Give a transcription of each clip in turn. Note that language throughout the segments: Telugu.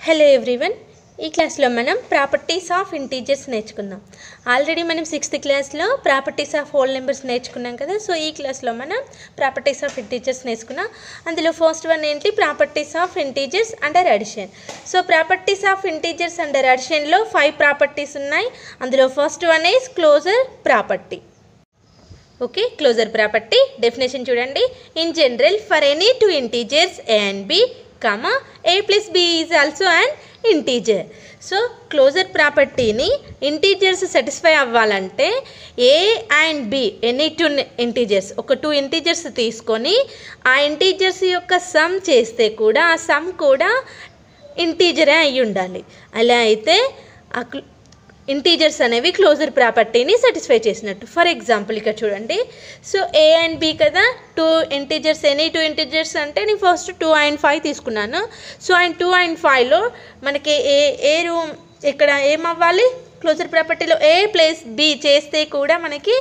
హలో ఎవ్రీవన్, ఈ క్లాస్లో మనం ప్రాపర్టీస్ ఆఫ్ ఇంటీజర్స్ నేర్చుకుందాం. ఆల్రెడీ మనం 6th క్లాస్లో ప్రాపర్టీస్ ఆఫ్ హోల్ నెంబర్స్ నేర్చుకున్నాం కదా. సో ఈ క్లాస్లో మనం ప్రాపర్టీస్ ఆఫ్ ఇంటీజర్స్ నేర్చుకున్నాం. అందులో ఫస్ట్ వన్ ఏంటి, properties of integers under addition. So properties of integers under అడిషన్లో 5 ప్రాపర్టీస్ ఉన్నాయి. అందులో first one is closure property. Okay, closure property definition చూడండి. In general for any 2 integers a and b, a plus b is also an integer. So closure ప్రాపర్టీని ఇంటీజర్స్ సాటిస్ఫై అవ్వాలంటే A and B any 2 integers, ఒక 2 ఇంటీజర్స్ తీసుకొని ఆ ఇంటీజర్స్ యొక్క సమ్ చేస్తే కూడా ఆ సమ్ కూడా ఇంటీజరే అయి ఉండాలి. అలా అయితే ఆ ఇంటీజర్స్ అనేవి క్లోజర్ ప్రాపర్టీని సాటిస్ఫై చేసినట్టు. ఫర్ ఎగ్జాంపుల్ ఇక్కడ చూడండి. సో ఏ అండ్ బి కదా, 2 ఇంటీజర్స్, ఎనీ 2 ఇంటీజర్స్ అంటే నేను ఫస్ట్ 2 and 5 తీసుకున్నాను. సో అండ్ 2 and 5లో మనకి ఏ రూమ్ ఇక్కడ ఏమవ్వాలి, క్లోజర్ ప్రాపర్టీలో ఏ ప్లస్ బి చేస్తే కూడా మనకి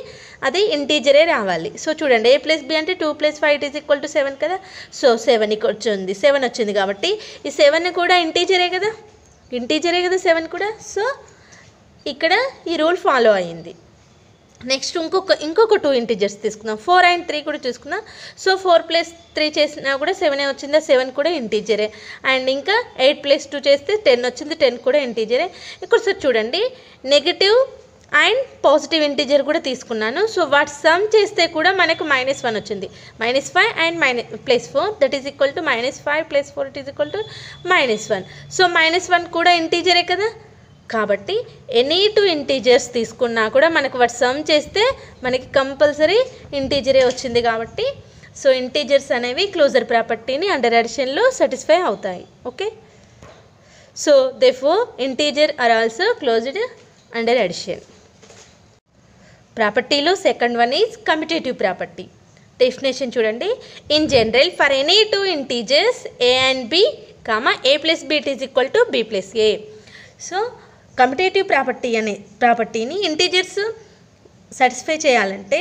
అది ఇంటీజరే రావాలి. సో చూడండి, ఏ ప్లస్ బి అంటే 2 + 5 = 7 కదా. సో 7 వచ్చింది, 7 వచ్చింది కాబట్టి ఈ 7 కూడా ఇంటీజరే కదా, 7 కూడా. సో ఇక్కడ ఈ రూల్ ఫాలో అయ్యింది. నెక్స్ట్ ఇంకొక 2 ఇంటీజర్స్ తీసుకుందాం. 4 and 3 కూడా తీసుకుందాం. సో 4 + 3 చేసినా కూడా 7 వచ్చిందా, 7 కూడా ఇంటీజరే. అండ్ ఇంకా 8 + 2 చేస్తే 10 వచ్చింది, 10 కూడా ఇంటీజరే. ఇక్కడ సార్ చూడండి, నెగటివ్ అండ్ పాజిటివ్ ఇంటీజర్ కూడా తీసుకున్నాను. సో వాటి సమ్ చేస్తే కూడా మనకు -1 వచ్చింది. -5 and +4 that is equal to -5 + 4 -1. So -1 కూడా ఇంటీజరే కదా. కాబట్టి ఎనీ 2 ఇంటీజర్స్ తీసుకున్నా కూడా మనకు వాటి సమ్ చేస్తే మనకి కంపల్సరీ ఇంటీజరే వచ్చింది. కాబట్టి సో ఇంటీజర్స్ అనేవి క్లోజర్ ప్రాపర్టీని అండర్ అడిషన్లో సాటిస్ఫై అవుతాయి. Okay, so therefore integer are also closed under addition. ప్రాపర్టీలో second one is commutative property. Definition చూడండి. In general for any 2 integers a and b, a + b = b + a. So commutative ప్రాపర్టీని ఇంటీజర్స్ సాటిస్ఫై చేయాలంటే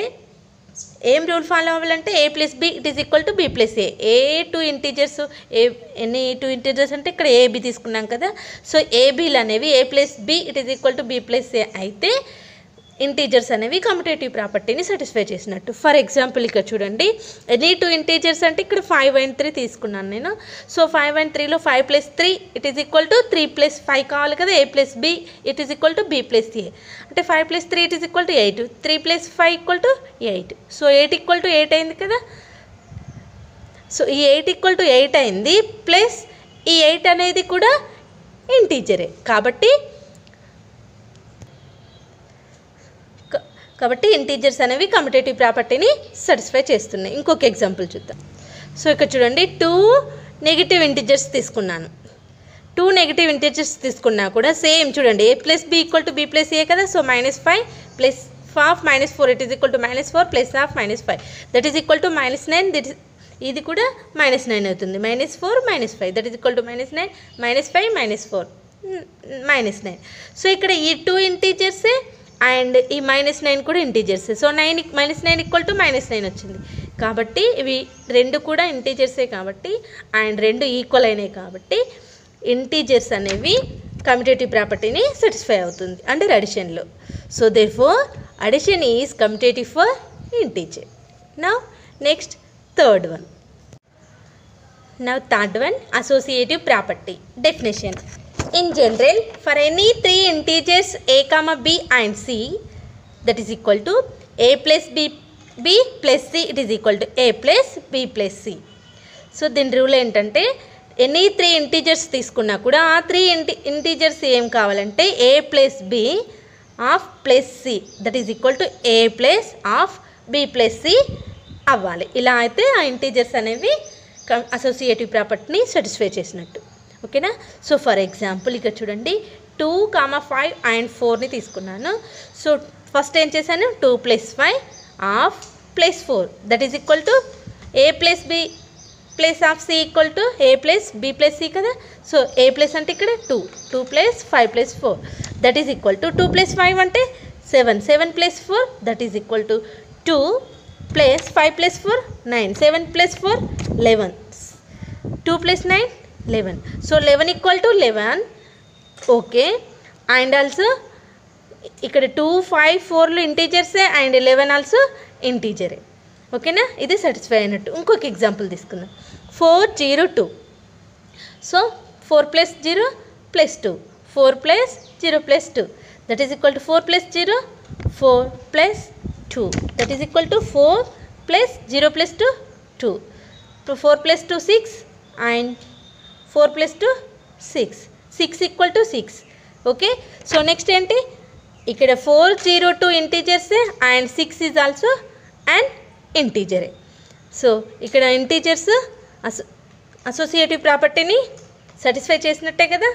ఏం రూల్ ఫాలో అవ్వాలంటే a + b = b + a. A 2 integers, ఎన్ని 2 ఇంటీజర్స్ అంటే ఇక్కడ ab తీసుకున్నాం కదా. సో abలు అనేవి a + b = b + a అయితే ఇంటీజర్స్ అనేవి కమ్యూటేటివ్ ప్రాపర్టీని సాటిస్ఫై చేసినట్టు. ఫర్ ఎగ్జాంపుల్ ఇక్కడ చూడండి, ఎనీ 2 ఇంటీజర్స్ అంటే ఇక్కడ 5 and 3 తీసుకున్నాను నేను. సో 5 and 3లో 5 + 3 = 3 + 5 కావాలి కదా. a + b = b + a అంటే 5 + 3 = 8, 3 + 5 = 8. సో 8 = 8 అయింది కదా. సో ఈ 8 = 8 అయింది, ప్లస్ ఈ 8 అనేది కూడా ఇంటీజరే కాబట్టి ఇంటీజర్స్ అనేవి కమ్యూటేటివ్ ప్రాపర్టీని సాటిస్ఫై చేస్తున్నాయి. ఇంకొక ఎగ్జాంపుల్ చూద్దాం. సో ఇక్కడ చూడండి, 2 నెగిటివ్ ఇంటీజర్స్ తీసుకున్నాను. 2 నెగిటివ్ ఇంటీజర్స్ తీసుకున్నా కూడా సేమ్ చూడండి, a + b = b + a కదా. So -5 + half -4 -4 + half -5 that is equal to -9. ఇది కూడా -9 అవుతుంది. -4 -5 that is equal to -9 -5 -4 -9. So ఇక్కడ ఈ 2 ఇంటీజర్సే అండ్ ఈ -9 కూడా ఇంటీజర్సే. సో -9 = -9 వచ్చింది. కాబట్టి ఇవి 2 కూడా ఇంటీజర్సే కాబట్టి అండ్ 2 ఈక్వల్ అయినాయి కాబట్టి ఇంటీజర్స్ అనేవి కమ్యూటేటివ్ ప్రాపర్టీని సాటిస్ఫై అవుతుంది అండర్ అడిషన్లో. So therefore addition is commutative for integer. Now next third one. Associative property. Definition. In general, for any 3 integers a, b and c that is equal to a + b + c it is equal to a + b + c. So దీని రూల్ ఏంటంటే ఎనీ 3 ఇంటీజర్స్ తీసుకున్నా కూడా ఆ 3 ఇంటీజర్స్ ఏం కావాలంటే a + b of + c that is equal to a + of b + c అవ్వాలి. ఇలా అయితే ఆ ఇంటీజర్స్ అనేవి అసోసియేటివ్ ప్రాపర్టీని సాటిస్ఫై చేసినట్టు. ఓకేనా. సో ఫర్ ఎగ్జాంపుల్ ఇక్కడ చూడండి, 2, 5 and 4ని తీసుకున్నాను. సో ఫస్ట్ ఏం చేశాను, 2 + 5 of +4 that is equal to a + b + of c = a + b + c కదా. సో a + అంటే ఇక్కడ 2 + 5 + 4 దట్ ఈజ్ ఈక్వల్ టు 2 + 5 అంటే 7 + 4 that is equal to 2 + 5 + 4 9 7 + 4 11 2 + 9 11. So 11 equal to 11. Okay. And also ఇక్కడ 2, 5, 4లు ఇంటీజర్సే అండ్ 11 ఆల్సో ఇంటీజరే. ఓకేనా, ఇది సాటిస్ఫై అయినట్టు. ఇంకొక ఎగ్జాంపుల్ తీసుకుందాం. 4, 0, 2. So 4 + 0 + 2. 4 + 0 + 2. That is equal to 4 + 0, 4 + 2. That is equal to 4 + 0 + 2, 2. 4 + 2, 6 and 4 + 2, 6. 6 equal to 6. Okay, so next ఏంటి, ఇక్కడ 4, 0, 2 ఇంటీజర్సే అండ్ 6 ఈజ్ ఆల్సో అండ్ ఇంటీజరే. సో ఇక్కడ ఇంటీజర్స్ అసోసియేటివ్ ప్రాపర్టీని సాటిస్ఫై చేసినట్టే కదా.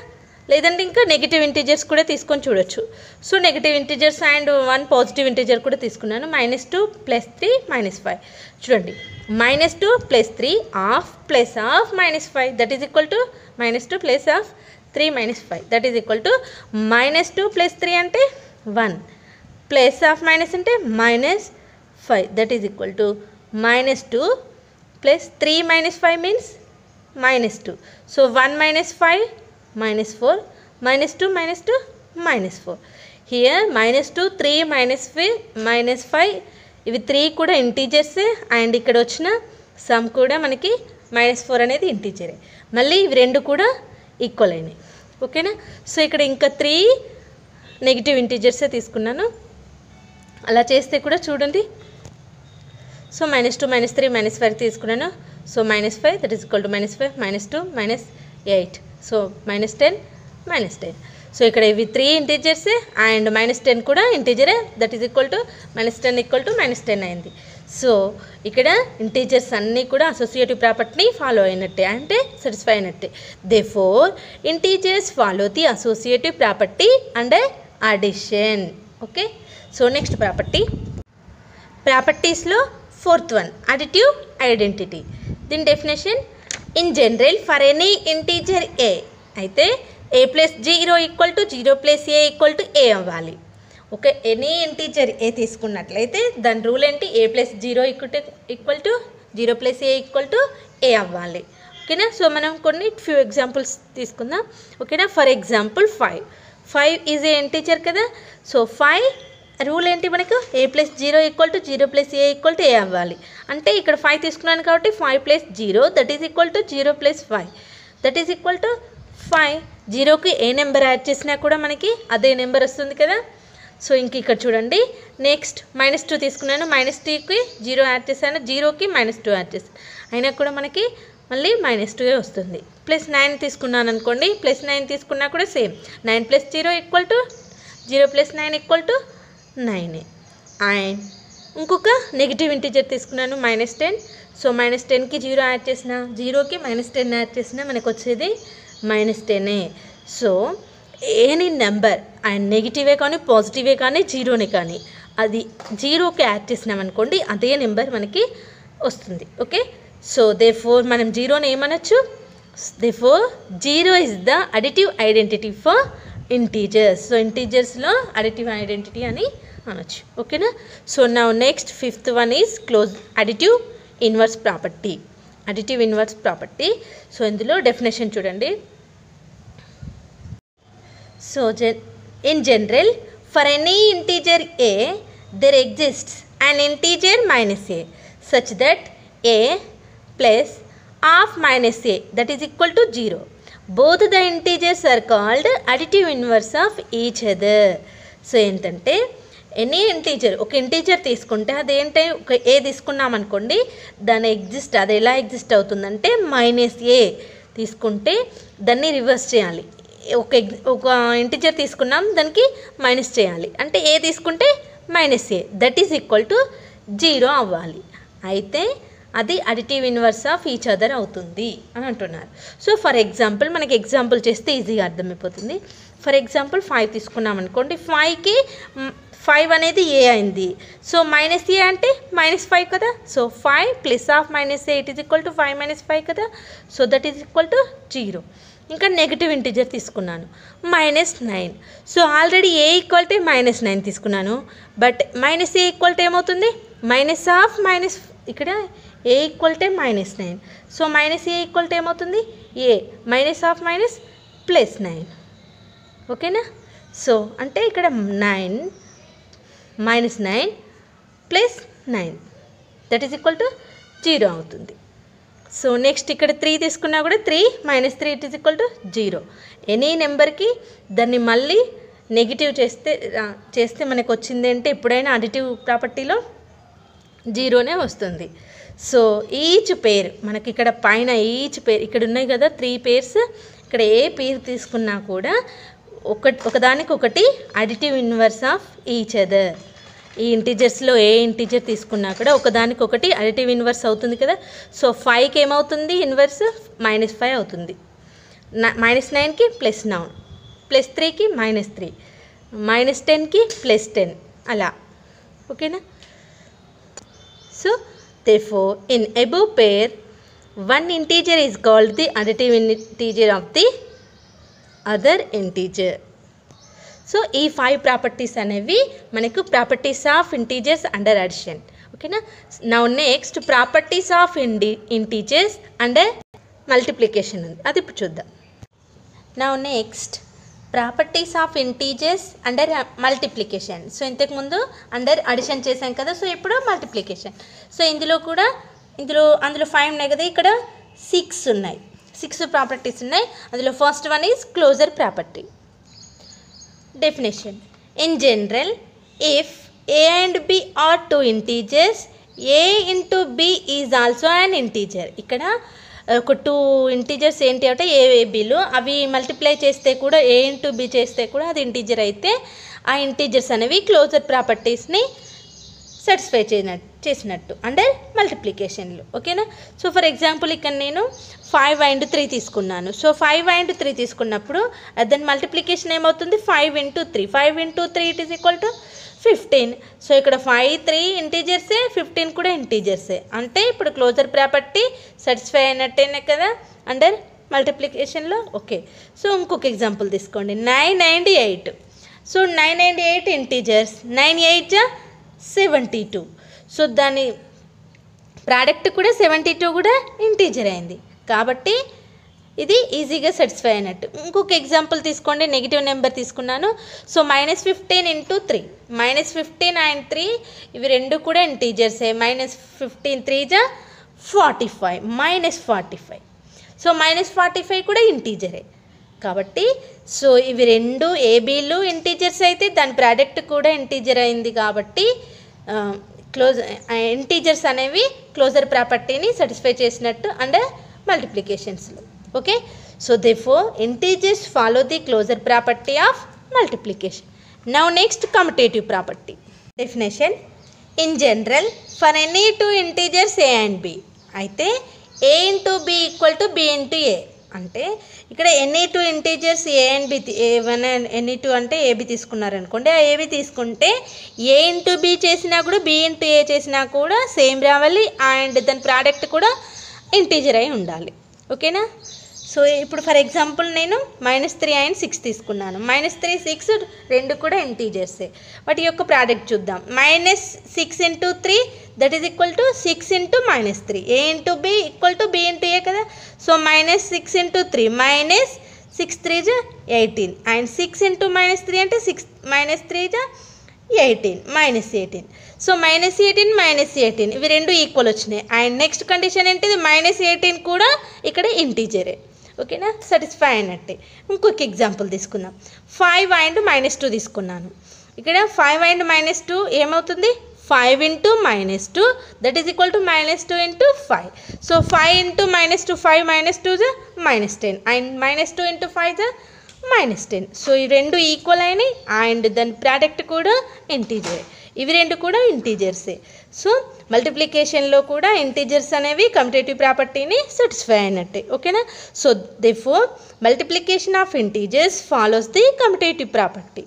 లేదంటే ఇంకా నెగిటివ్ ఇంటీజర్స్ కూడా తీసుకొని చూడొచ్చు. So negative integers and 1 positive integer కూడా తీసుకున్నాను. -2 + 3 -5. చూడండి, -2 + 3 of plus of -5. That is equal to -2 + of 3 -5. That is equal to -2 + 3 అంటే 1 ప్లస్ ఆఫ్ మైనస్ అంటే -5. That is equal to -2 + 3 -5 means -2. So 1 - 5 -4, -2 -2 -4. Here -2, 3 -5 ఇవి 3 కూడా ఇంటీజర్సే అండ్ ఇక్కడ వచ్చిన సమ్ కూడా మనకి -4 అనేది ఇంటీజరే. మళ్ళీ ఇవి 2 కూడా ఈక్వల్ అయినాయి. ఓకేనా, సో ఇక్కడ ఇంకా 3 నెగిటివ్ ఇంటీజర్సే తీసుకున్నాను. అలా చేస్తే కూడా చూడండి. సో -2 -3 -5 తీసుకున్నాను. So -5 that is equal to -5 -2 -8. So -10 -10. So ఇక్కడ ఇవి 3 ఇంటీజర్సే అండ్ -10 కూడా ఇంటీజరే. That is equal to -10 equal to -10 అయింది. సో ఇక్కడ ఇంటీజర్స్ అన్నీ కూడా అసోసియేటివ్ ప్రాపర్టీని ఫాలో అయినట్టే, అంటే సాటిస్ఫై అయినట్టే. Therefore integers follow the associative property under addition. Okay, so next ప్రాపర్టీస్లో 4th వన్ అడిటివ్ ఐడెంటిటీ. దీని definition, in general for any integer a అయితే a + 0 = 0 + a = a అవ్వాలి. ఓకే, ఎనీ ఇంటీజర్ ఏ తీసుకున్నట్లయితే దాని రూల్ ఏంటి, a + 0 = 0 + a = a అవ్వాలి. ఓకేనా, సో మనం కొన్ని ఫ్యూ ఎగ్జాంపుల్స్ తీసుకుందాం. ఓకేనా, for example 5 is a integer కదా. సో 5 రూల్ ఏంటి మనకు, a + 0 = 0 + a = a అవ్వాలి. అంటే ఇక్కడ 5 తీసుకున్నాను కాబట్టి 5 + 0 that is equal to 0 + 5 that is equal to 5. 0కి ఏ నెంబర్ యాడ్ చేసినా కూడా మనకి అదే నెంబర్ వస్తుంది కదా. సో ఇంక ఇక్కడ చూడండి, నెక్స్ట్ -2 తీసుకున్నాను. -2కి 0 యాడ్ చేశాను, 0కి -2 యాడ్ చేశాను, అయినా కూడా మనకి మళ్ళీ -2 వస్తుంది. +9 తీసుకున్నాను అనుకోండి, +9 తీసుకున్నా కూడా సేమ్. 9 + 0 = 0 + 9 = 9. అండ్ ఇంకొక నెగిటివ్ ఇంటీజర్ తీసుకున్నాను -10. సో -10కి 0 యాడ్ చేసిన, 0కి -10 యాడ్ చేసిన మనకు వచ్చేది -10. సో ఎనీ నెంబర్ అండ్ నెగిటివే కానీ పాజిటివే కానీ జీరోనే కానీ అది 0కి యాడ్ చేసినామనుకోండి అదే నెంబర్ మనకి వస్తుంది. ఓకే, సో దేర్ఫోర్ మనం 0ని ఏమనొచ్చు, therefore 0 is the additive identity for integers. So ఇంటీజర్స్లో అడిటివ్ ఐడెంటిటీ అని అనొచ్చు. ఓకేనా, so now next 5th one is close additive inverse property. Additive inverse property. So ఇందులో డెఫినేషన్ చూడండి. So in general for any integer a there exists an integer -a such that a plus half -a that is equal to 0. Both the integers are called additive inverse of each other. So ఏంటంటే ఎనీ ఇంటీజర్, ఒక ఇంటీజర్ తీసుకుంటే అదేంటే ఒక ఏ తీసుకున్నాం అనుకోండి, దాని ఎగ్జిస్ట్ అది ఎలా ఎగ్జిస్ట్ అవుతుందంటే -a తీసుకుంటే దాన్ని రివర్స్ చేయాలి. ఒక ఇంటీజర్ తీసుకున్నాం దానికి మైనస్ చేయాలి, అంటే ఏ తీసుకుంటే -a that is equal to 0 అవ్వాలి. అయితే అది additive inverse of each other అవుతుంది అని అంటున్నారు. సో ఫర్ ఎగ్జాంపుల్ మనకి ఎగ్జాంపుల్ చేస్తే ఈజీగా అర్థమైపోతుంది. ఫర్ ఎగ్జాంపుల్ 5 తీసుకున్నాం అనుకోండి, 5కి 5 అనేది ఏ అయింది. సో -a అంటే -5 కదా. So 5 + -a it is equal to 5 - 5 కదా. So that is equal to 0. ఇంకా నెగిటివ్ ఇంటీజర్ తీసుకున్నాను -9. So already a equal to -9 తీసుకున్నాను, బట్ -a ఈక్వల్ టు ఏమవుతుంది, ఇక్కడ a equal to -9. So minus a equal to ఏమవుతుంది, a minus of minus plus 9. ఓకేనా. సో అంటే ఇక్కడ 9 -9 plus 9 that is equal to 0 అవుతుంది. సో నెక్స్ట్ ఇక్కడ 3 తీసుకున్నా కూడా 3 - 3 it is equal to 0. Any నెంబర్కి దాన్ని మళ్ళీ నెగిటివ్ చేస్తే మనకు వచ్చింది అంటే ఎప్పుడైనా అడిటివ్ ప్రాపర్టీలో 0నే వస్తుంది. సో ఈచ్ పేర్ మనకి ఇక్కడ పైన ఈచ్ పేర్ ఇక్కడ ఉన్నాయి కదా 3 పేర్స్, ఇక్కడ ఏ పేర్ తీసుకున్నా కూడా ఒకదానికొకటి additive inverse of each other. ఈ ఇంటీజర్స్లో ఏ ఇంటీజర్ తీసుకున్నా కూడా ఒకదానికొకటి అడిటివ్ ఇన్వర్స్ అవుతుంది కదా. సో 5కి ఏమవుతుంది ఇన్వర్స్ -5 అవుతుంది, -9కి +9, +3కి -3, -10కి +10 అలా. ఓకేనా. So therefore in above pair one integer is called the additive integer of the other integer. So ఈ 5 ప్రాపర్టీస్ అనేవి మనకు properties of integers under addition. ఓకేనా. Now next properties of integers under multiplication ఉంది, అది ఇప్పుడు చూద్దాం. Now next properties of integers under multiplication. So ఇంతకుముందు అండర్ అడిషన్ చేశాం కదా, సో ఇప్పుడు మల్టిప్లికేషన్. సో అందులో 5 ఉన్నాయి కదా, ఇక్కడ 6 ఉన్నాయి, 6 ప్రాపర్టీస్ ఉన్నాయి. అందులో first one is closure property. Definition. In general, if a and b are 2 integers, a into b is also an integer. ఇక్కడ ఒక 2 ఇంటీజర్స్ ఏంటి అంటే ఏబీలు, అవి మల్టిప్లై చేస్తే కూడా ఏ ఇంటూ బి చేస్తే కూడా అది ఇంటీజర్ అయితే ఆ ఇంటీజర్స్ అనేవి క్లోజర్ ప్రాపర్టీస్ని సాటిస్ఫై చేసినట్టు అండర్ మల్టిప్లికేషన్లో. ఓకేనా. సో ఫర్ ఎగ్జాంపుల్ ఇక్కడ నేను 5 and 3 తీసుకున్నాను. సో 5 and 3 తీసుకున్నప్పుడు దాని మల్టిప్లికేషన్ ఏమవుతుంది, 5 into 3. 5 into 3 it is equal to 15. So ఇక్కడ 5, 3 ఇంటీజర్సే, 15 కూడా ఇంటీజర్సే. అంటే ఇప్పుడు క్లోజర్ ప్రాపర్టీ సాటిస్ఫై అయినట్టేనే కదా అండర్ మల్టిప్లికేషన్లో. ఓకే. సో ఇంకొక ఎగ్జాంపుల్ తీసుకోండి, 9 and 8. So 9 and 8 integers, 9 8 72. So దాని ప్రోడక్ట్ కూడా 72 కూడా ఇంటీజర్ అయింది కాబట్టి ఇది ఈజీగా సాటిస్ఫై అయినట్టు. ఇంకొక ఎగ్జాంపుల్ తీసుకోండి, నెగిటివ్ నెంబర్ తీసుకున్నాను. సో -15 into 3, -15 and 3 ఇవి రెండు కూడా ఇంటీజర్సే. -15 3 45, -45. సో -45 కూడా ఇంటీజరే కాబట్టి సో ఇవి రెండు ఏబీలు ఇంటీజర్స్ అయితే దాని ప్రోడక్ట్ కూడా ఇంటీజర్ అయింది కాబట్టి ఇంటీజర్స్ అనేవి క్లోజర్ ప్రాపర్టీని సాటిస్ఫై చేసినట్టు అండర్ మల్టిప్లికేషన్స్లో. Okay. So therefore integers follow the closure property of multiplication. Now next commutative property. Definition. In general for any 2 integers a and b అయితే a into b equal to b into a. అంటే ఇక్కడ any 2 integers a and b, ఏమైనా ఎనీ 2 అంటే ఏబి తీసుకున్నారనుకోండి, ఆ ఏబి తీసుకుంటే ఏ ఇంటూ బి చేసినా కూడా బి ఇంటూ ఏ చేసినా కూడా సేమ్ రావాలి అండ్ దాని ప్రోడక్ట్ కూడా ఇంటీజర్ అయి ఉండాలి. ఓకేనా. సో ఇప్పుడు ఫర్ ఎగ్జాంపుల్ నేను -3 and 6 తీసుకున్నాను. -3 6 రెండు కూడా ఇంటీజర్సే. వాటి యొక్క ప్రోడక్ట్ చూద్దాం. -6 into 3 that is equal to 6 into -3. A into b equal to b into a కదా. సో -6 into 3 -6 3 18 అండ్ 6 into -3 అంటే 6 -3 18 -18. సో -18 -18 ఇవి రెండు ఈక్వల్ వచ్చినాయి. అండ్ నెక్స్ట్ కండిషన్ ఏంటిది, -18 కూడా ఇక్కడ ఇంటీజరే. ఓకేనా. సాటిస్ఫై అయినట్టే. ఇంకొక ఎగ్జాంపుల్ తీసుకుందాం. 5 and -2 తీసుకున్నాను. ఇక్కడ 5 and -2 ఏమవుతుంది, 5 into -2 that is equal to -2 into 5. So 5 into -2 5 -2 -10 and -2 into 5 -10. So ఈ రెండు ఈక్వల్ అయినాయి అండ్ దాని ప్రోడక్ట్ కూడా ఇంటీజరే. ఇవి రెండు కూడా ఇంటీజర్సే. సో మల్టిప్లికేషన్లో కూడా ఇంటీజర్స్ అనేవి కమ్యుటేటివ్ ప్రాపర్టీని సాటిస్ఫై అయినట్టే. ఓకేనా. So therefore multiplication of integers follows the commutative property.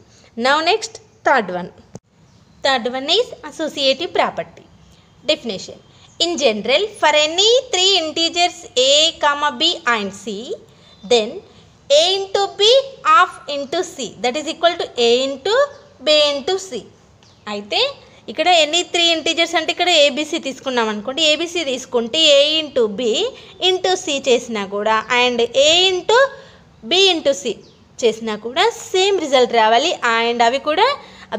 Now next third one is associative property. Definition. In general for any 3 integers a, b and c then a into b of into c that is equal to a into b into c. అయితే ఇక్కడ ఎనీ 3 ఇంటీజర్స్ అంటే ఇక్కడ ఏబీసీ తీసుకున్నాం అనుకోండి, ఏబీసీ తీసుకుంటే A into B into C చేసినా కూడా and A into B into C చేసినా కూడా సేమ్ రిజల్ట్ రావాలి అండ్ అవి కూడా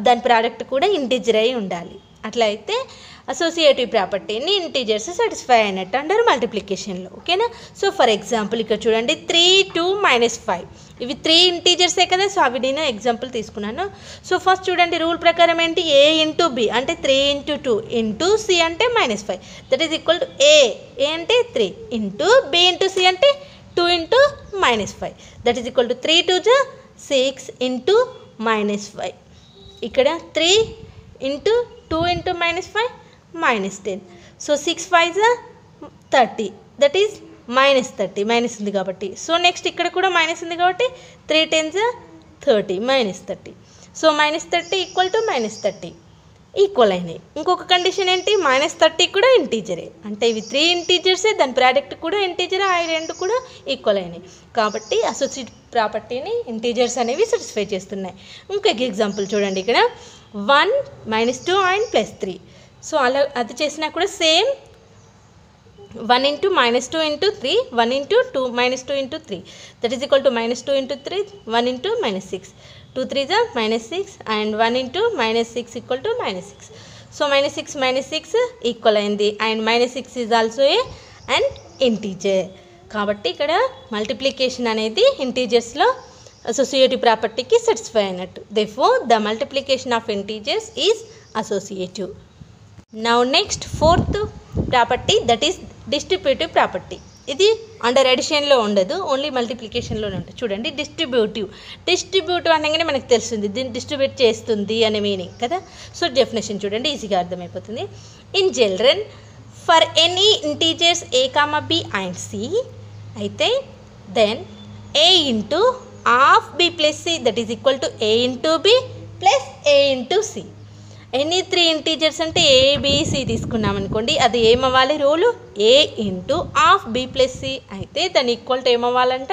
దాని ప్రోడక్ట్ కూడా ఇంటీజర్ అయి ఉండాలి. అట్లా అయితే అసోసియేటివ్ ప్రాపర్టీని ఇంటీజర్స్ సాటిస్ఫై అయినట్టు అంటారు మల్టిప్లికేషన్లో. ఓకేనా? సో ఫర్ ఎగ్జాంపుల్ ఇక్కడ చూడండి 3, 2, -5 ఇవి 3 ఇంటీజర్సే కదా. సో అవి నేను ఎగ్జాంపుల్ తీసుకున్నాను. సో ఫస్ట్ చూడండి రూల్ ప్రకారం ఏంటి, ఏ ఇంటూ బి అంటే 3 × 2 ఇంటూ సి అంటే -5 దట్ ఈస్ ఈక్వల్ టు ఏ అంటే 3 ఇంటూ బి ఇంటూ సి అంటే 2 × -5 that is equal to 3 × 2 = 6 into -5. ఇక్కడ 3 into 2 × -5 -10. So 6 5 = 30 that is -30 minus ఉంది కాబట్టి. సో నెక్స్ట్ ఇక్కడ కూడా మైనస్ ఉంది కాబట్టి 3 10 = 30 -30. సో -30 = -30 ఈక్వల్ అయినాయి. ఇంకొక కండిషన్ ఏంటి, -30 కూడా ఇంటీజరే అంటే ఇవి 3 ఇంటీజర్సే, దాని ప్రోడక్ట్ కూడా ఇంటీజరే, ఆ రెండు కూడా ఈక్వల్ అయినాయి కాబట్టి అసోసియేటివ్ ప్రాపర్టీని ఇంటీజర్స్ అనేవి సాటిస్ఫై చేస్తున్నాయి. ఇంకొక ఎగ్జాంపుల్ చూడండి ఇక్కడ 1 -2 అండ్ +3. సో అలా అది చేసినా కూడా same 1 × -2 × 3 1 × 2 -2 × 3 that is equal to -2 × 3 1 × -6 2 3 = -6 and 1 × -6 = -6. So -6 equal అయింది and -6 is also a and integer కాబట్టి ఇక్కడ మల్టిప్లికేషన్ అనేది ఇంటీజర్స్లో అసోసియేటివ్ ప్రాపర్టీకి సాటిస్ఫై అయినట్టు. Therefore the multiplication of integers is associative. Now next fourth property that is distributive property. ఇది అండర్ అడిషన్లో ఉండదు, ఓన్లీ మల్టిప్లికేషన్లోనే ఉంటుంది. చూడండి డిస్ట్రిబ్యూటివ్ అనగానే మనకు తెలుస్తుంది దీన్ని డిస్ట్రిబ్యూట్ చేస్తుంది అనే మీనింగ్ కదా. సో డెఫినేషన్ చూడండి ఈజీగా అర్థమైపోతుంది. In general for any integers a, b and c అయితే then a into of b plus c that is equal to a into b plus a into c. Any 3 integers అంటే ఏబిసి తీసుకున్నాం అనుకోండి, అది ఏమవ్వాలి rule a into of b plus c అయితే దాని ఈక్వల్ టు ఏమవ్వాలంట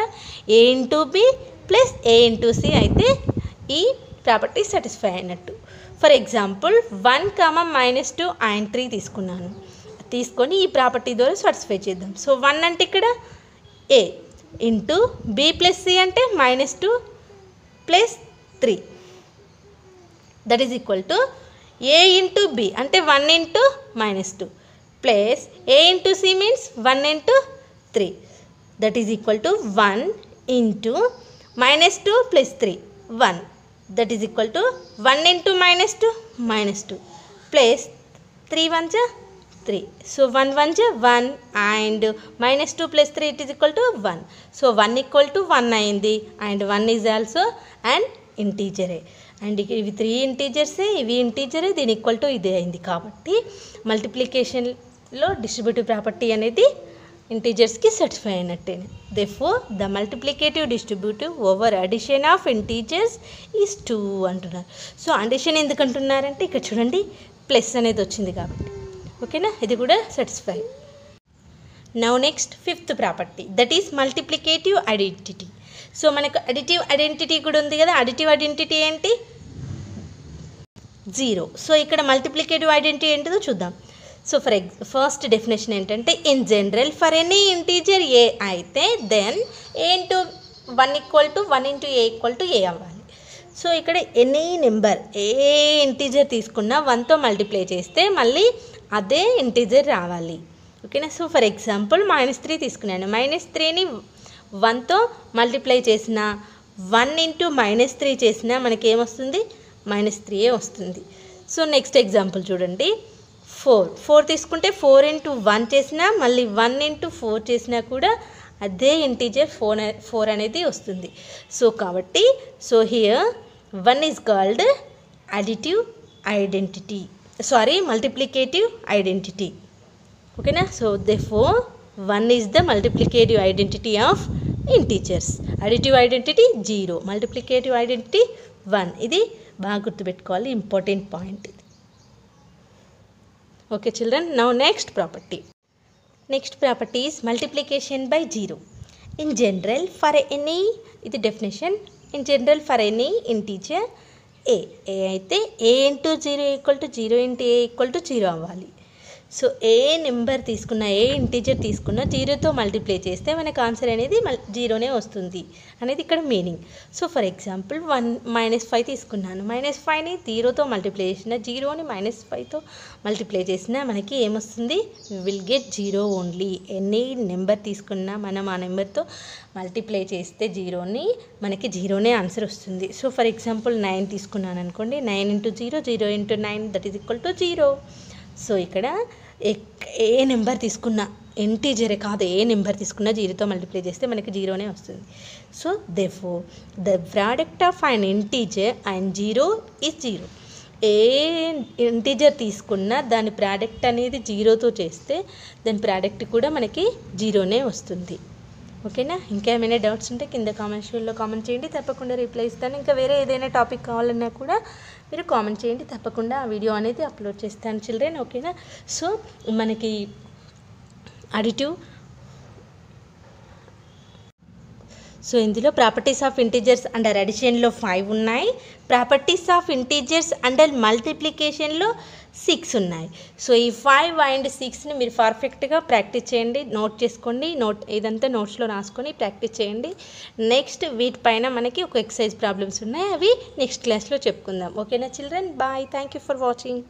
a into B plus A into c అయితే ఈ ప్రాపర్టీ సాటిస్ఫై అయినట్టు. ఫర్ ఎగ్జాంపుల్ 1, -2 అండ్ 3 తీసుకున్నాను, తీసుకొని ఈ ప్రాపర్టీ ద్వారా సాటిస్ఫై చేద్దాం. సో 1 అంటే ఇక్కడ A into B plus C అంటే -2 plus 3 that is equal to A into B అంటే 1 × -2 plus A into C means 1 × 3 that is equal to 1 into -2 plus 3 1 that is equal to 1 × -2 plus 3 1 3. So 1 1 1 and -2 plus 3 it is equal to 1. So 1 = 1 అయింది అండ్ 1 ఈజ్ ఆల్సో అండ్ ఇంటీజరే అండ్ ఇవి 3 ఇంటీజర్సే, ఇవి ఇంటీజరే, దీని ఈక్వల్ టు ఇదే అయింది. కాబట్టి మల్టిప్లికేషన్లో డిస్ట్రిబ్యూటివ్ ప్రాపర్టీ అనేది ఇంటీజర్స్కి సాటిస్ఫై అయినట్టే. Therefore the multiplicative distributive over addition of integers is 2 అంటున్నారు. సో అడిషన్ ఎందుకు అంటున్నారంటే ఇక్కడ చూడండి ప్లస్ అనేది వచ్చింది కాబట్టి. ఓకేనా, ఇది కూడా satisfy. Now next fifth property that is multiplicative identity. So మనకు అడిటివ్ ఐడెంటిటీ కూడా ఉంది కదా. అడిటివ్ ఐడెంటిటీ ఏంటి 0. సో ఇక్కడ మల్టిప్లికేటివ్ ఐడెంటిటీ ఏంటిదో చూద్దాం. సో ఫస్ట్ డెఫినేషన్ ఏంటంటే in general for any integer a అయితే then a into 1 = 1 × a = a అవ్వాలి. సో ఇక్కడ ఎనీ నెంబర్ ఏ ఇంటీజర్ తీసుకున్నా 1తో మల్టిప్లై చేస్తే మళ్ళీ అదే ఇంటీజర్ రావాలి. ఓకేనా. సో ఫర్ ఎగ్జాంపుల్ -3 తీసుకున్నాను, -3ని 1తో మల్టిప్లై చేసిన 1 × -3 చేసినా మనకి ఏమొస్తుంది -3 వస్తుంది. సో నెక్స్ట్ ఎగ్జాంపుల్ చూడండి 4 తీసుకుంటే 4 × 1 చేసినా మళ్ళీ 1 × 4 చేసినా కూడా అదే ఇంటీజర్ 4 అనేది వస్తుంది. సో కాబట్టి so here 1 is called additive identity, sorry multiplicative identity. ఓకేనా. So therefore 1 is the multiplicative identity of integers. Additive identity 0, multiplicative identity 1. ఇది బాగా గుర్తుపెట్టుకోవాలి, ఇంపార్టెంట్ పాయింట్ ఇది. Okay children, now next property. Next property is multiplication by 0. In general for any, ఇది డెఫినేషన్, in general for any integer a a అయితే a into 0 equal to 0 into a equal to 0 అవ్వాలి. సో ఏ నెంబర్ తీసుకున్న, ఏ ఇంటీజర్ తీసుకున్న 0తో మల్టిప్లై చేస్తే మనకు ఆన్సర్ అనేది 0నే వస్తుంది అనేది ఇక్కడ మీనింగ్. సో ఫర్ ఎగ్జాంపుల్ -5 తీసుకున్నాను. -5ని 0తో మల్టిప్లై చేసిన, 0ని -5తో మల్టిప్లై చేసిన మనకి ఏమొస్తుంది? Will get 0 only. ఎన్ని నెంబర్ తీసుకున్నా మనం ఆ నెంబర్తో మల్టిప్లై చేస్తే 0ని మనకి 0నే ఆన్సర్ వస్తుంది. సో ఫర్ ఎగ్జాంపుల్ 9 తీసుకున్నాను అనుకోండి. 9 into 0, 0 into 9 that is equal to 0. So ఇక్కడ ఏ నెంబర్ తీసుకున్నా, ఇంటీజరే కాదు, ఏ నెంబర్ తీసుకున్నా 0తో మల్టిప్లై చేస్తే మనకి 0నే వస్తుంది. So therefore the product of an integer and 0 is 0. A integer తీసుకున్నా దాని ప్రోడక్ట్ అనేది 0తో చేస్తే దాని ప్రోడక్ట్ కూడా మనకి 0నే వస్తుంది. ఓకేనా? ఇంకా ఏమైనా డౌట్స్ ఉంటే కింద కామెంట్స్లో కామెంట్ చేయండి, తప్పకుండా రిప్లై ఇస్తాను. ఇంకా వేరే ఏదైనా టాపిక్ కావాలన్నా కూడా మీరు కామెంట్ చేయండి, తప్పకుండా ఆ వీడియో అనేది అప్లోడ్ చేస్తాను చిల్డ్రన్. ఓకేనా? సో మనకి అడిటివ్, సో ఇందులో ప్రాపర్టీస్ ఆఫ్ ఇంటీజర్స్ అండర్ అడిషన్లో 5 ఉన్నాయి, ప్రాపర్టీస్ ఆఫ్ ఇంటీజర్స్ అండర్ మల్టిప్లికేషన్లో 6 ఉన్నాయి. సో ఈ 5 అండ్ 6ని మీరు పర్ఫెక్ట్గా ప్రాక్టీస్ చేయండి, నోట్ చేసుకోండి. ఇదంతా నోట్స్లో రాసుకొని ప్రాక్టీస్ చేయండి. నెక్స్ట్ వీటిపైన మనకి ఒక ఎక్సర్సైజ్ ప్రాబ్లమ్స్ ఉన్నాయి, అవి నెక్స్ట్ క్లాస్లో చెప్పుకుందాం. ఓకేనా children? Bye. Thank you for watching.